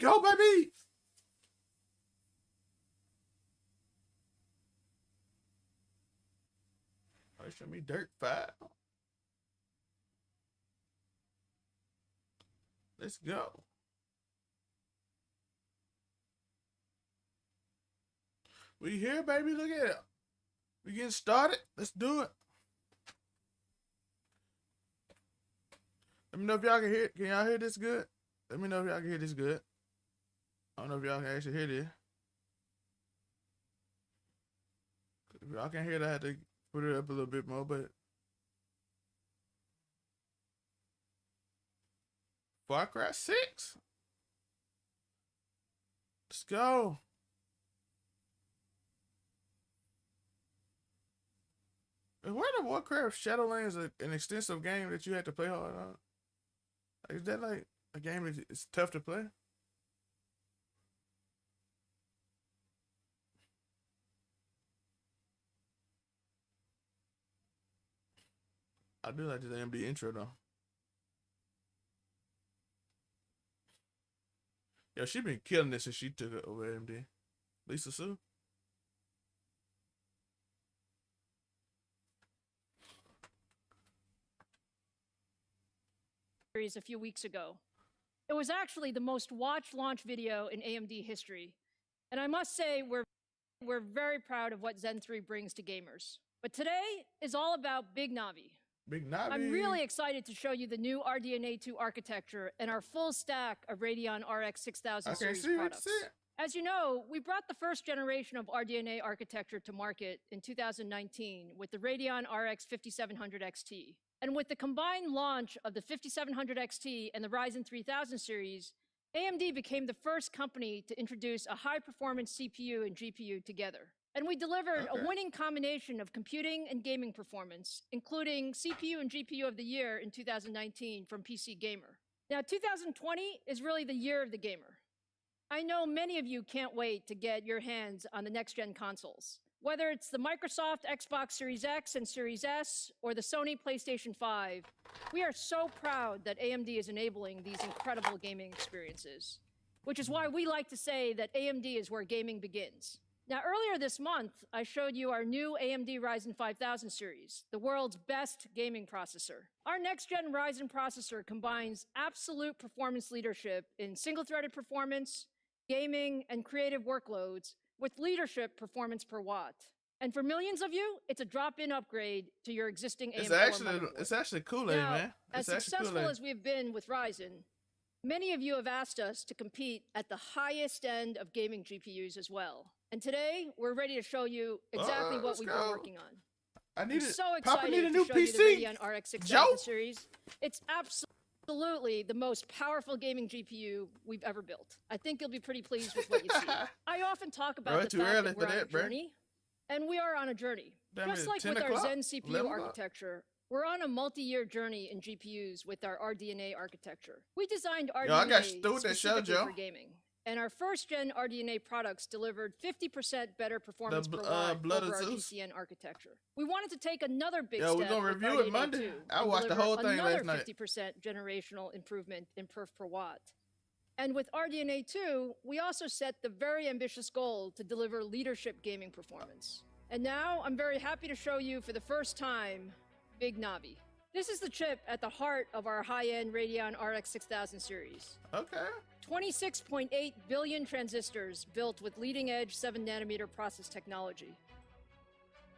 go, baby. Oh, show me dirt 5. Let's go. We here, baby. Look at it. We getting started. Let's do it. Let me know if y'all can hear it. Can y'all hear this good? Let me know if y'all can hear this good. I don't know if y'all can actually hear this. If y'all can hear it, I have to put it up a little bit more, but WARCRAFT 6. Let's go. Where the WARCRAFT Shadowlands an extensive game that you had to play hard on? Is that like a game that it's tough to play? I do like this AMD intro though. Yo, she been killing this since she took it over AMD. Lisa Sue. A few weeks ago. It was actually the most watched launch video in AMD history. And I must say, we're very proud of what Zen 3 brings to gamers. But today is all about Big Navi. Big Navi. I'm really excited to show you the new RDNA 2 architecture and our full stack of Radeon RX 6000 series products. As you know, we brought the first generation of RDNA architecture to market in 2019 with the Radeon RX 5700 XT. And with the combined launch of the 5700 XT and the Ryzen 3000 series, AMD became the first company to introduce a high-performance CPU and GPU together. And we delivered a winning combination of computing and gaming performance, including CPU and GPU of the year in 2019 from PC Gamer. Now, 2020 is really the year of the gamer. I know many of you can't wait to get your hands on the next-gen consoles. Whether it's the Microsoft Xbox Series X and Series S or the Sony PlayStation 5, we are so proud that AMD is enabling these incredible gaming experiences, which is why we like to say that AMD is where gaming begins. Now, earlier this month, I showed you our new AMD Ryzen 5000 series, the world's best gaming processor. Our next-gen Ryzen processor combines absolute performance leadership in single-threaded performance, gaming, and creative workloads with leadership performance per watt. And for millions of you, it's a drop-in upgrade to your existing AMD motherboard. It's actually Kool-Aid, man. As successful as we've been with Ryzen, many of you have asked us to compete at the highest end of gaming GPUs as well. And today, we're ready to show you exactly what we've been working on. I'm so excited to show you the Radeon RX 6000 series. It's absolutely the most powerful gaming GPU we've ever built. I think you'll be pretty pleased with what you see. I often talk about the fact that we're on a journey, and we are on a journey. Just like with our Zen CPU architecture, we're on a multi-year journey in GPUs with our RDNA architecture. We designed RDNA specifically for gaming, and our first-gen RDNA products delivered 50% better performance per watt over our GCN architecture. We wanted to take another big step. We're gonna review it Monday. I watched the whole thing last night. 50% generational improvement in perf per watt. And with RDNA 2, we also set the very ambitious goal to deliver leadership gaming performance. And now I'm very happy to show you for the first time, Big Navi. This is the chip at the heart of our high-end Radeon RX 6000 series. 26.8 billion transistors built with leading-edge 7-nanometer process technology.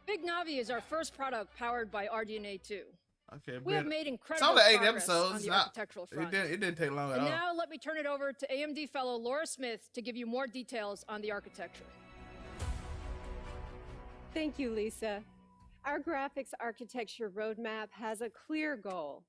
Big Navi is our first product powered by RDNA 2. We have made incredible progress on the architectural front. It didn't take long at all. And now let me turn it over to AMD fellow Laura Smith to give you more details on the architecture. Thank you, Lisa. Our graphics architecture roadmap has a clear goal: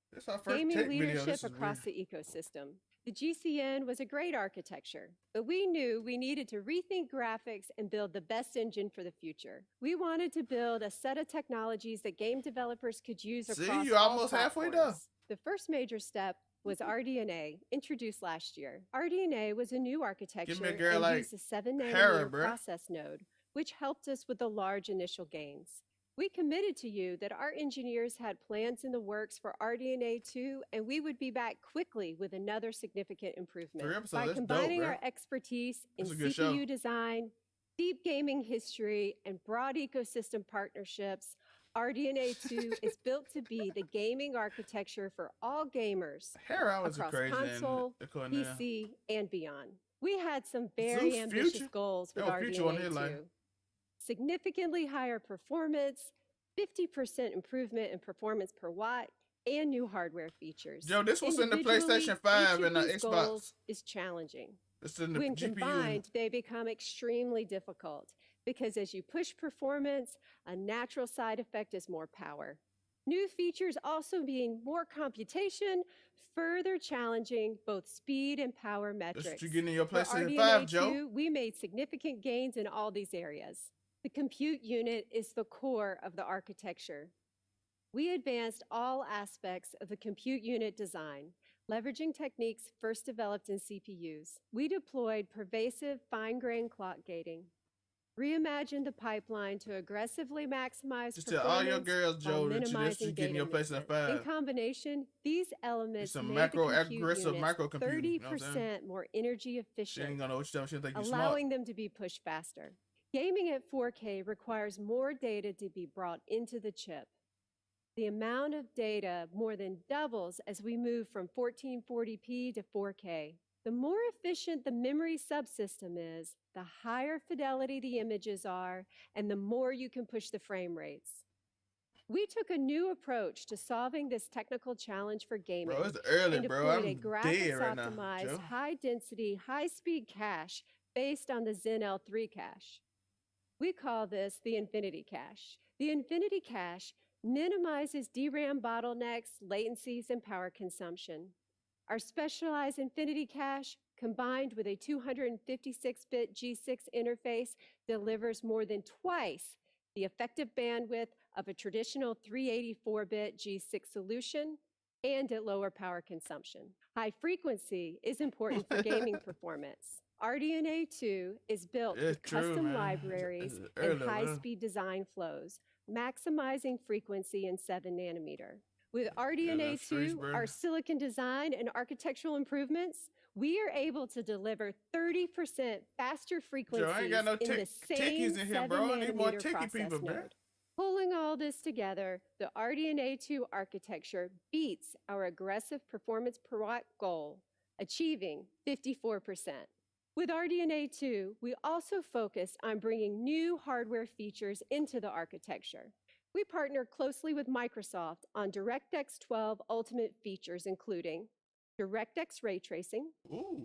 gaming leadership across the ecosystem. The GCN was a great architecture, but we knew we needed to rethink graphics and build the best engine for the future. We wanted to build a set of technologies that game developers could use across all platforms. The first major step was RDNA, introduced last year. RDNA was a new architecture and used a 7-nanometer process node, which helped us with the large initial gains. We committed to you that our engineers had plans in the works for RDNA 2, and we would be back quickly with another significant improvement. By combining our expertise in CPU design, deep gaming history, and broad ecosystem partnerships, RDNA 2 is built to be the gaming architecture for all gamers across console, PC, and beyond. We had some very ambitious goals with RDNA 2. Significantly higher performance, 50% improvement in performance per watt, and new hardware features. Joe, this was in the PlayStation 5 and the Xbox. Is challenging. When combined, they become extremely difficult because as you push performance, a natural side effect is more power. New features also mean more computation, further challenging both speed and power metrics. That's what you're getting in your PlayStation 5, Joe. We made significant gains in all these areas. The compute unit is the core of the architecture. We advanced all aspects of the compute unit design, leveraging techniques first developed in CPUs. We deployed pervasive fine-grained clock gating, reimagined the pipeline to aggressively maximize just tell all your girls, Joe, that you getting your PlayStation 5. In combination, these elements made the aggressive microcomputing, 30% more energy efficient, she ain't gonna know what you're telling, she allowing them to be pushed faster. Gaming at 4K requires more data to be brought into the chip. The amount of data more than doubles as we move from 1440p to 4K. The more efficient the memory subsystem is, the higher fidelity the images are, and the more you can push the frame rates. We took a new approach to solving this technical challenge for gaming. Bro, it's early, and bro. I'm a dead right now, graphics-optimized, high-density, high-speed cache based on the Zen L3 cache. We call this the Infinity Cache. The Infinity Cache minimizes DRAM bottlenecks, latencies, and power consumption. Our specialized Infinity Cache, combined with a 256-bit G6 interface, delivers more than twice the effective bandwidth of a traditional 384-bit G6 solution and at lower power consumption. High frequency is important for gaming performance. RDNA 2 is built with custom libraries and high-speed design flows, maximizing frequency in 7 nanometer. With RDNA 2, our silicon design and architectural improvements, we are able to deliver 30% faster frequencies Joe, I ain't got no in the same 7-nanometer process node. Pulling all this together, the RDNA 2 architecture beats our aggressive performance per watt goal, achieving 54%. With RDNA 2, we also focused on bringing new hardware features into the architecture. We partner closely with Microsoft on DirectX 12 Ultimate features, including DirectX ray tracing,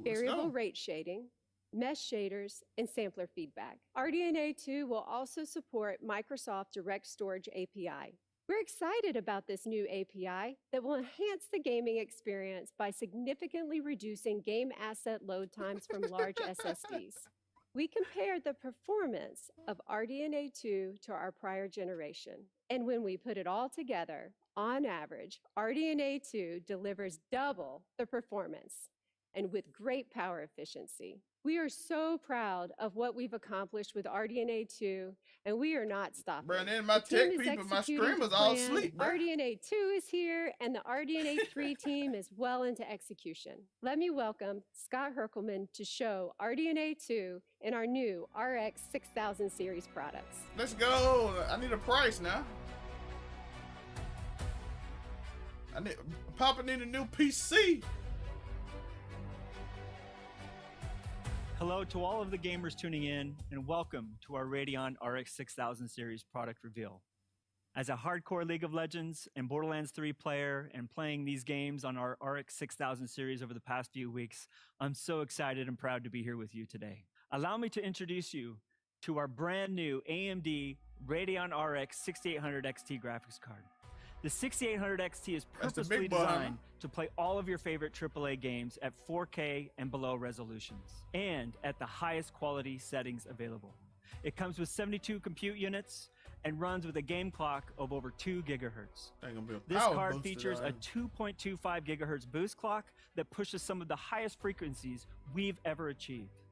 variable rate shading, mesh shaders, and sampler feedback. RDNA 2 will also support Microsoft Direct Storage API. We're excited about this new API that will enhance the gaming experience by significantly reducing game asset load times from large SSDs. We compared the performance of RDNA 2 to our prior generation. And when we put it all together, on average, RDNA 2 delivers double the performance and with great power efficiency. We are so proud of what we've accomplished with RDNA 2, and we are not stopping. Bro, and then my tech people, my streamers all asleep, bro. RDNA 2 is here, and the RDNA 3 team is well into execution. Let me welcome Scott Herkelman to show RDNA 2 in our new RX 6000 series products. Let's go. I need a price now. Papa need a new PC. Hello to all of the gamers tuning in, and welcome to our Radeon RX 6000 series product reveal. As a hardcore League of Legends and Borderlands 3 player and playing these games on our RX 6000 series over the past few weeks, I'm so excited and proud to be here with you today. Allow me to introduce you to our brand new AMD Radeon RX 6800 XT graphics card. The 6800 XT is purposely designed to play all of your favorite AAA games at 4K and below resolutions, and at the highest quality settings available. It comes with 72 compute units and runs with a game clock of over 2 gigahertz. This card features a 2.25 gigahertz boost clock that pushes some of the highest frequencies we've ever achieved,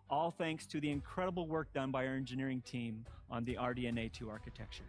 all thanks to the incredible work done by our engineering team on the RDNA 2 architecture.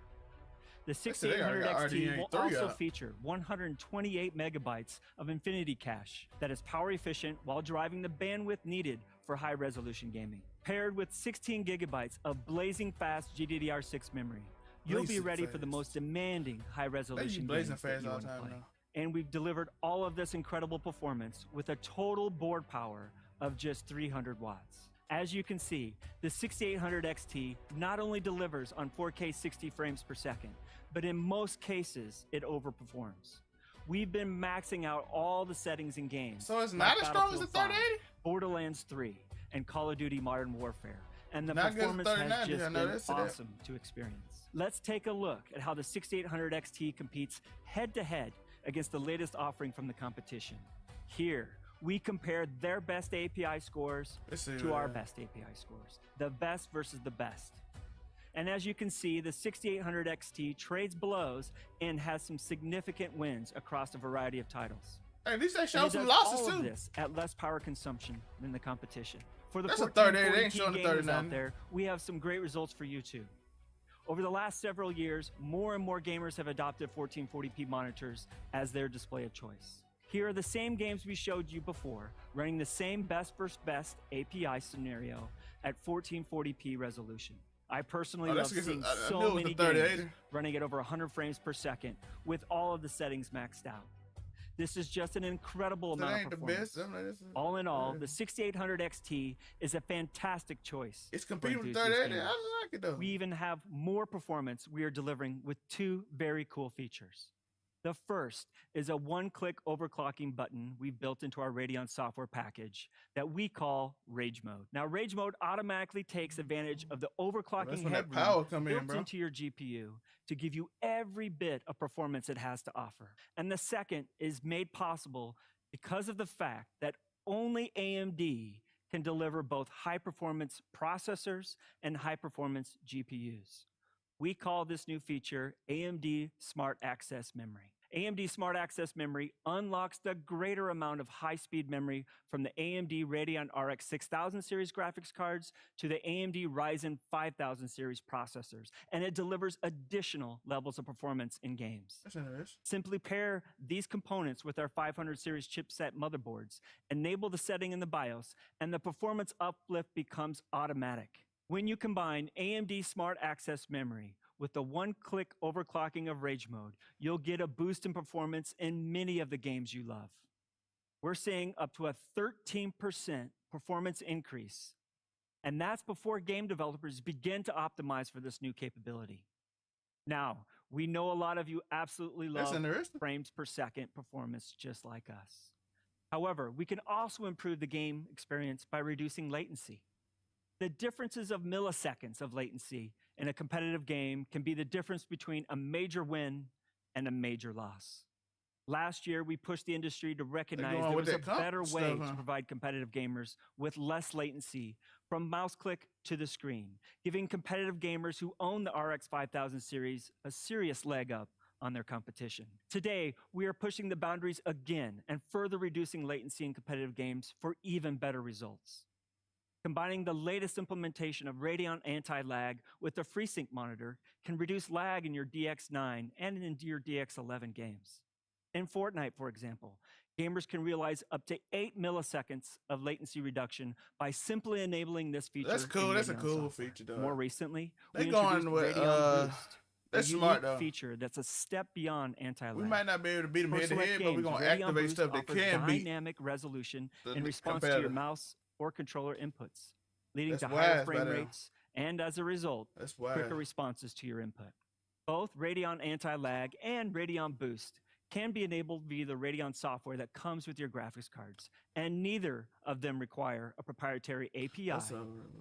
The 6800 XT will also feature 128 megabytes of Infinity Cache that is power efficient while driving the bandwidth needed for high-resolution gaming. Paired with 16 gigabytes of blazing fast GDDR6 memory, you'll be ready for the most demanding high-resolution games that you want to play. And we've delivered all of this incredible performance with a total board power of just 300 watts. As you can see, the 6800 XT not only delivers on 4K 60 frames per second, but in most cases, it overperforms. We've been maxing out all the settings in games. So it's not as strong as the 3080? Borderlands 3, and Call of Duty Modern Warfare. And the performance has just been awesome to experience. Let's take a look at how the 6800 XT competes head-to-head against the latest offering from the competition. Here, we compare their best API scores to our best API scores. The best versus the best. And as you can see, the 6800 XT trades blows and has some significant wins across a variety of titles. Hey, at least they show some losses all too. Of this at less power consumption than the competition. For the That's 1440p gamers out there, we have some great results for you too. Over the last several years, more and more gamers have adopted 1440p monitors as their display of choice. Here are the same games we showed you before, running the same best versus best API scenario at 1440p resolution. I personally love seeing so many games running at over 100 frames per second with all of the settings maxed out. This is just an incredible amount of performance. All in all, the 6800 XT is a fantastic choice. It's competing with 3080. I like it though. We even have more performance we are delivering with two very cool features. The first is a one-click overclocking button we've built into our Radeon software package that we call Rage Mode. Now, Rage Mode automatically takes advantage of the overclocking headroom built into your GPU to give you every bit of performance it has to offer. And the second is made possible because of the fact that only AMD can deliver both high-performance processors and high-performance GPUs. We call this new feature AMD Smart Access Memory. AMD Smart Access Memory unlocks the greater amount of high-speed memory from the AMD Radeon RX 6000 series graphics cards to the AMD Ryzen 5000 series processors, and it delivers additional levels of performance in games. Simply pair these components with our 500 series chipset motherboards, enable the setting in the BIOS, and the performance uplift becomes automatic. When you combine AMD Smart Access Memory with the one-click overclocking of Rage Mode, you'll get a boost in performance in many of the games you love. We're seeing up to a 13% performance increase, and that's before game developers begin to optimize for this new capability. Now, we know a lot of you absolutely love frames per second performance just like us. However, we can also improve the game experience by reducing latency. The differences of milliseconds of latency in a competitive game can be the difference between a major win and a major loss. Last year, we pushed the industry to recognize there was a better way to provide competitive gamers with less latency from mouse click to the screen, giving competitive gamers who own the RX 5000 series a serious leg up on their competition. Today, we are pushing the boundaries again and further reducing latency in competitive games for even better results. Combining the latest implementation of Radeon Anti-Lag with the FreeSync monitor can reduce lag in your DX9 and in your DX11 games. In Fortnite, for example, gamers can realize up to 8 milliseconds of latency reduction by simply enabling this feature. That's cool. That's a cool feature, though. More recently, we introduced Radeon Boost. That's smart, though. Feature that's a step beyond anti-lag. We might not be able to beat them head to head, but we're going to activate stuff that can beat dynamic resolution in response to your mouse or controller inputs, leading to higher frame rates and, as a result, quicker responses to your input. Both Radeon Anti-Lag and Radeon Boost can be enabled via the Radeon software that comes with your graphics cards, and neither of them require a proprietary API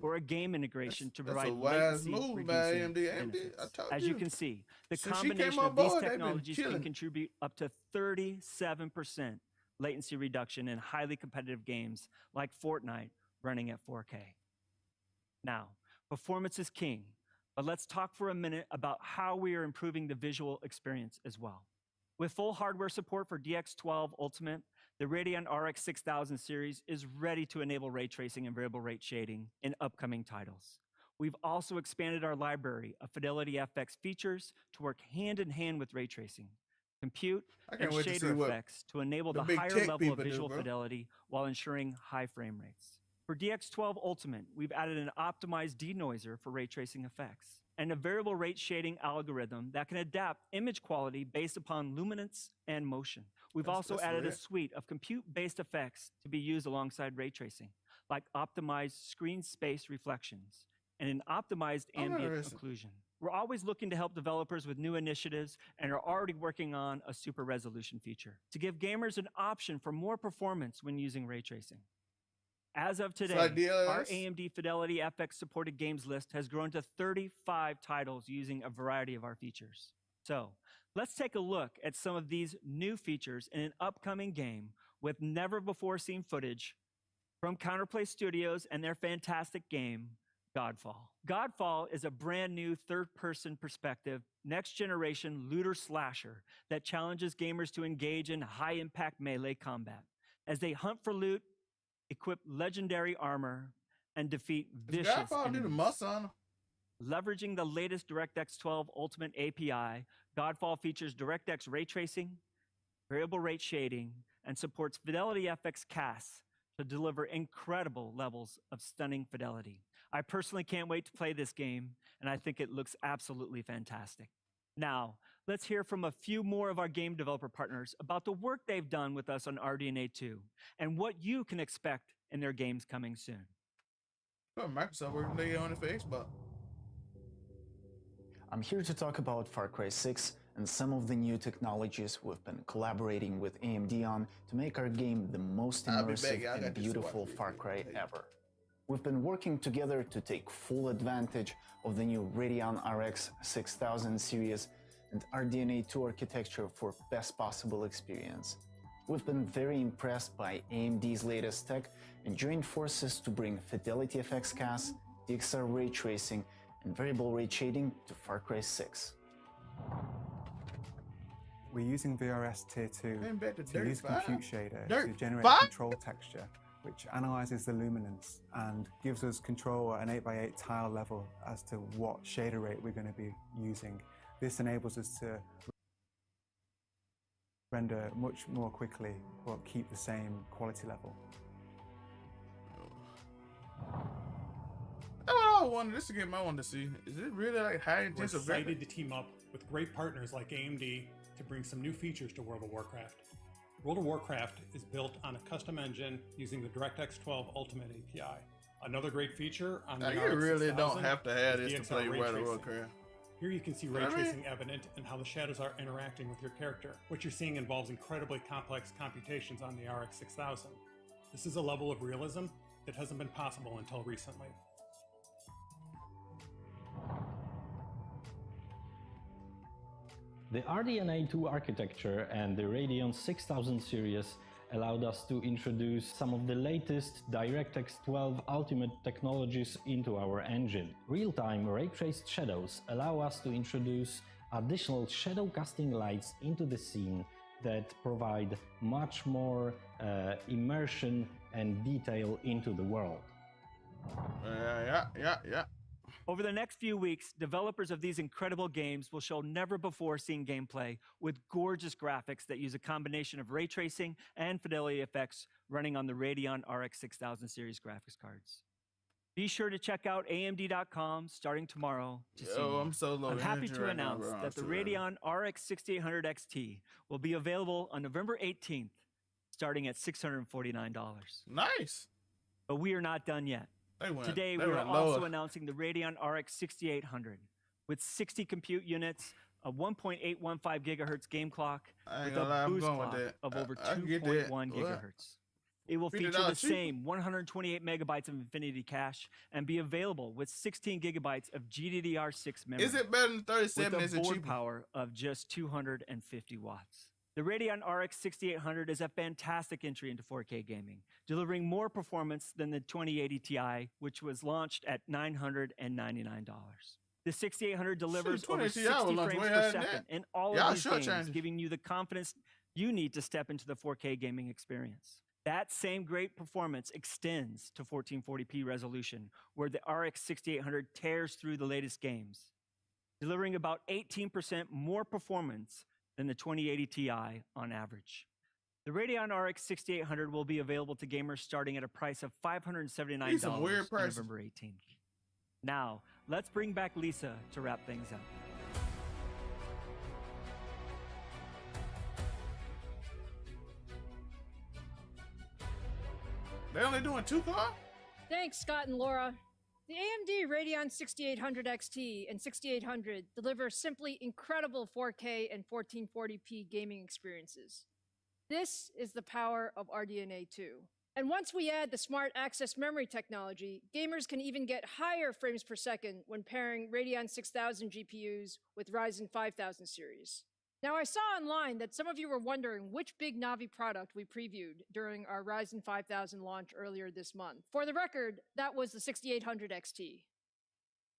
or a game integration to provide latency-reducing benefits. As you can see, the combination of these technologies can contribute up to 37% latency reduction in highly competitive games like Fortnite running at 4K. Now, performance is king, but let's talk for a minute about how we are improving the visual experience as well. With full hardware support for DX12 Ultimate, the Radeon RX 6000 series is ready to enable ray tracing and variable rate shading in upcoming titles. We've also expanded our library of Fidelity FX features to work hand in hand with ray tracing, compute, and shader effects to enable the higher level of visual fidelity while ensuring high frame rates. For DX12 Ultimate, we've added an optimized denoiser for ray tracing effects and a variable rate shading algorithm that can adapt image quality based upon luminance and motion. We've also added a suite of compute-based effects to be used alongside ray tracing, like optimized screen space reflections and an optimized ambient occlusion. We're always looking to help developers with new initiatives and are already working on a super resolution feature to give gamers an option for more performance when using ray tracing. As of today, our AMD Fidelity FX supported games list has grown to 35 titles using a variety of our features. So let's take a look at some of these new features in an upcoming game with never before seen footage from Counterplay Studios and their fantastic game, Godfall. Godfall is a brand new third-person perspective, next-generation looter slasher that challenges gamers to engage in high-impact melee combat as they hunt for loot, equip legendary armor, and defeat vicious enemies. Leveraging the latest DirectX 12 Ultimate API, Godfall features DirectX ray tracing, variable rate shading, and supports Fidelity FX casts to deliver incredible levels of stunning fidelity. I personally can't wait to play this game, and I think it looks absolutely fantastic. Now, let's hear from a few more of our game developer partners about the work they've done with us on RDNA 2 and what you can expect in their games coming soon. Well, Microsoft working on it for Xbox. I'm here to talk about Far Cry 6 and some of the new technologies we've been collaborating with AMD on to make our game the most immersive and beautiful Far Cry ever. We've been working together to take full advantage of the new Radeon RX 6000 series and RDNA 2 architecture for best possible experience. We've been very impressed by AMD's latest tech and joined forces to bring Fidelity FX casts, DXR ray tracing, and variable rate shading to Far Cry 6. We're using VRS Tier 2 to use Compute Shader to generate control texture, which analyzes the luminance and gives us control at an 8x8 tile level as to what shader rate we're going to be using. This enables us to render much more quickly but keep the same quality level. Oh, I wanted this game I wanted to see. Is it really like high intensive? We're excited to team up with great partners like AMD to bring some new features to World of Warcraft. World of Warcraft is built on a custom engine using the DirectX 12 Ultimate API. Another great feature on the you really don't have to have this to play World of Warcraft. Here you can see ray tracing evident and how the shadows are interacting with your character. What you're seeing involves incredibly complex computations on the RX 6000. This is a level of realism that hasn't been possible until recently. The RDNA 2 architecture and the Radeon 6000 series allowed us to introduce some of the latest DirectX 12 Ultimate technologies into our engine. Real-time ray-traced shadows allow us to introduce additional shadow casting lights into the scene that provide much more immersion and detail into the world. Yeah. Over the next few weeks, developers of these incredible games will show never-before-seen gameplay with gorgeous graphics that use a combination of ray tracing and Fidelity FX running on the Radeon RX 6000 series graphics cards. Be sure to check out AMD.com starting tomorrow to see more. I'm happy to announce that the Radeon RX 6800 XT will be available on November 18th, starting at $649. Nice! But we are not done yet. Today, we are also announcing the Radeon RX 6800 with 60 compute units, a 1.815 gigahertz game clock, with a boost clock of over 2.1 gigahertz. It will feature the same 128 megabytes of Infinity cache and be available with 16 gigabytes of GDDR6 memory. Is it better than 37? With a board power of just 250 watts. The Radeon RX 6800 is a fantastic entry into 4K gaming, delivering more performance than the 2080 Ti, which was launched at $999. The 6800 delivers over 60 frames per second in all of these games, giving you the confidence you need to step into the 4K gaming experience. That same great performance extends to 1440p resolution, where the RX 6800 tears through the latest games, delivering about 18% more performance than the 2080 Ti on average. The Radeon RX 6800 will be available to gamers starting at a price of $579 on November 18th. Now, let's bring back Lisa to wrap things up. They're only doing 2 cars? Thanks, Scott and Laura. The AMD Radeon 6800 XT and 6800 deliver simply incredible 4K and 1440p gaming experiences. This is the power of RDNA 2. And once we add the smart access memory technology, gamers can even get higher frames per second when pairing Radeon 6000 GPUs with Ryzen 5000 series. Now, I saw online that some of you were wondering which big Navi product we previewed during our Ryzen 5000 launch earlier this month. For the record, that was the 6800 XT.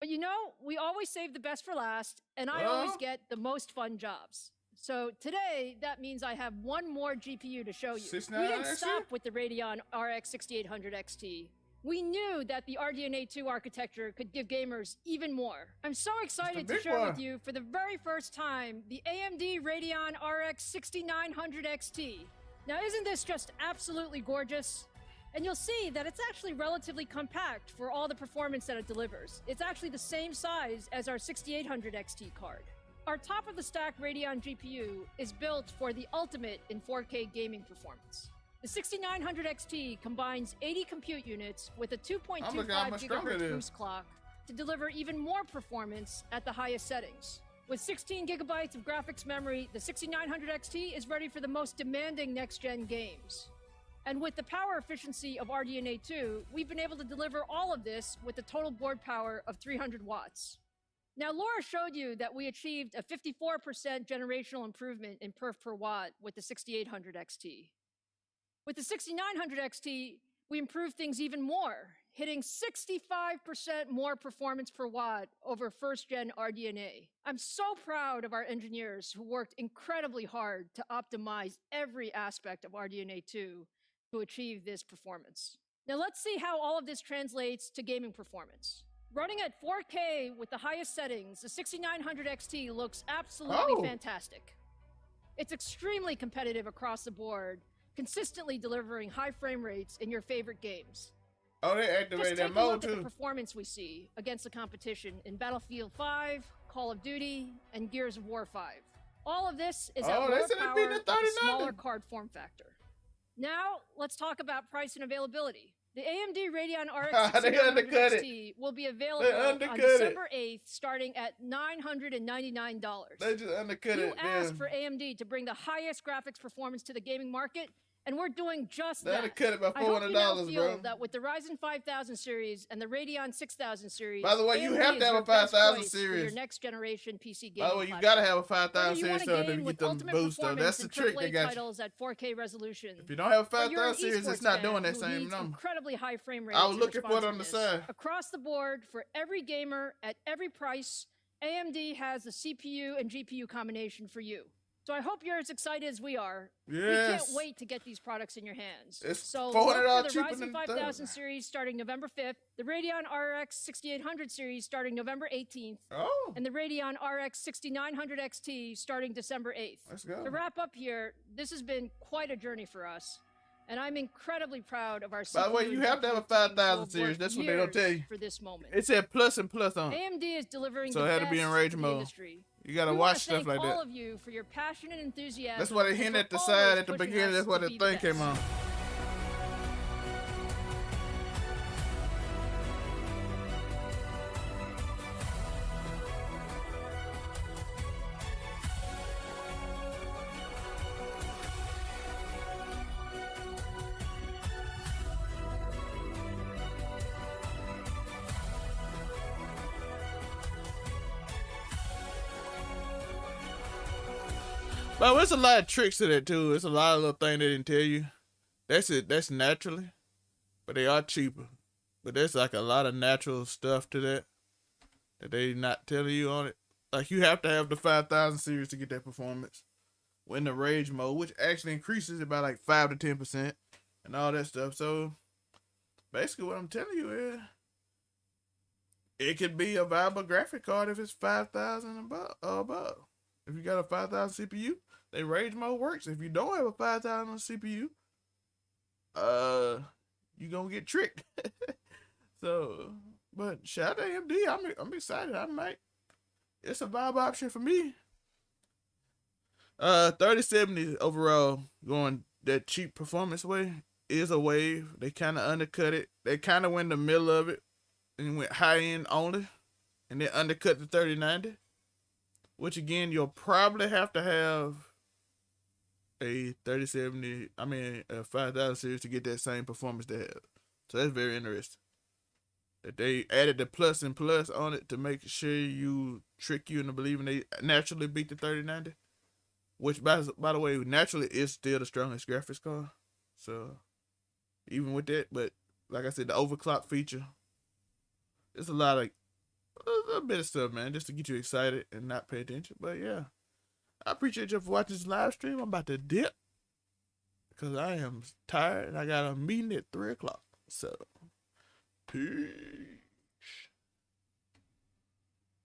But you know, we always save the best for last, and I always get the most fun jobs. So today, that means I have one more GPU to show you. We didn't stop with the Radeon RX 6800 XT. We knew that the RDNA 2 architecture could give gamers even more. I'm so excited to share with you for the very first time the AMD Radeon RX 6900 XT. Now, isn't this just absolutely gorgeous? And you'll see that it's actually relatively compact for all the performance that it delivers. It's actually the same size as our 6800 XT card. Our top-of-the-stack Radeon GPU is built for the ultimate in 4K gaming performance. The 6900 XT combines 80 compute units with a 2.25 gigahertz boost clock to deliver even more performance at the highest settings. With 16 gigabytes of graphics memory, the 6900 XT is ready for the most demanding next-gen games. And with the power efficiency of RDNA 2, we've been able to deliver all of this with a total board power of 300 watts. Now, Laura showed you that we achieved a 54% generational improvement in perf per watt with the 6800 XT. With the 6900 XT, we improved things even more, hitting 65% more performance per watt over first-gen RDNA. I'm so proud of our engineers who worked incredibly hard to optimize every aspect of RDNA 2 to achieve this performance. Now let's see how all of this translates to gaming performance. Running at 4K with the highest settings, the 6900 XT looks absolutely fantastic. It's extremely competitive across the board, consistently delivering high frame rates in your favorite games. Oh, they activated that mode too. Just take a look at the performance we see against the competition in Battlefield 5, Call of Duty, and Gears of War 5. All of this is at lower power with a smaller card form factor. Now, let's talk about price and availability. The AMD Radeon RX 6900 XT will be available on December 8th, starting at $999. They just undercut it. You asked for AMD to bring the highest graphics performance to the gaming market, and we're doing just that. Undercut it by $400, I hope you now feel that with the Ryzen 5000 series and the Radeon 6000 series, by the way, you have to have a 5000 series for your next generation PC gaming. By the way, you gotta have a 5000 series so that you get them boost. Though that's the trick they got you. At 4K resolution. If you don't have a 5000 series, it's not doing that same number. Incredibly high frame rates. I was looking for it on the side. Across the board, for every gamer at every price, AMD has a CPU and GPU combination for you. So I hope you're as excited as we are. Yes. We can't wait to get these products in your hands. It's so $400 the cheaper Ryzen than 5000 series starting November 5th, the Radeon RX 6800 series starting November 18th, and the Radeon RX 6900 XT starting December 8th. Let's go. To wrap up here, this has been quite a journey for us, and I'm incredibly proud of our CPU. By the way, you have to have a 5000 series. That's what they don't tell you. For this moment. It said plus and plus on. AMD is delivering so the it had best to be in rage in mode. the industry. You gotta watch stuff like that. All of you for your passion and enthusiasm. That's why they hint at the side at the beginning. That's why the thing came on. But there's a lot of tricks to that too. There's a lot of little things they didn't tell you. That's it. That's naturally, but they are cheaper. But there's like a lot of natural stuff to that they not telling you on it. Like you have to have the 5000 series to get that performance. When the rage mode, which actually increases it by like 5 to 10%. and all that stuff. So basically what I'm telling you is it could be a viable graphic card if it's 5,000 above. If you got a 5,000 CPU, they RYZEN mode works. If you don't have a 5,000 CPU, you gonna get tricked. So, but shout out to AMD. I'm excited. It's a viable option for me. 3070 overall, going that cheap performance way, is a wave. They kind of undercut it. They kind of went in the middle of it and went high end only, and then undercut the 3090, which again, you'll probably have to have a 3070, a 5000 series to get that same performance they have. So that's very interesting that they added the plus and plus on it to make sure you trick you into believing they naturally beat the 3090, which by the way, naturally is still the strongest graphics card. So even with that, but like I said, the overclock feature, it's a little bit of stuff, man, just to get you excited and not pay attention. But yeah, I appreciate you for watching this live stream. I'm about to dip because I am tired and I got a meeting at 3 o'clock. So, peace.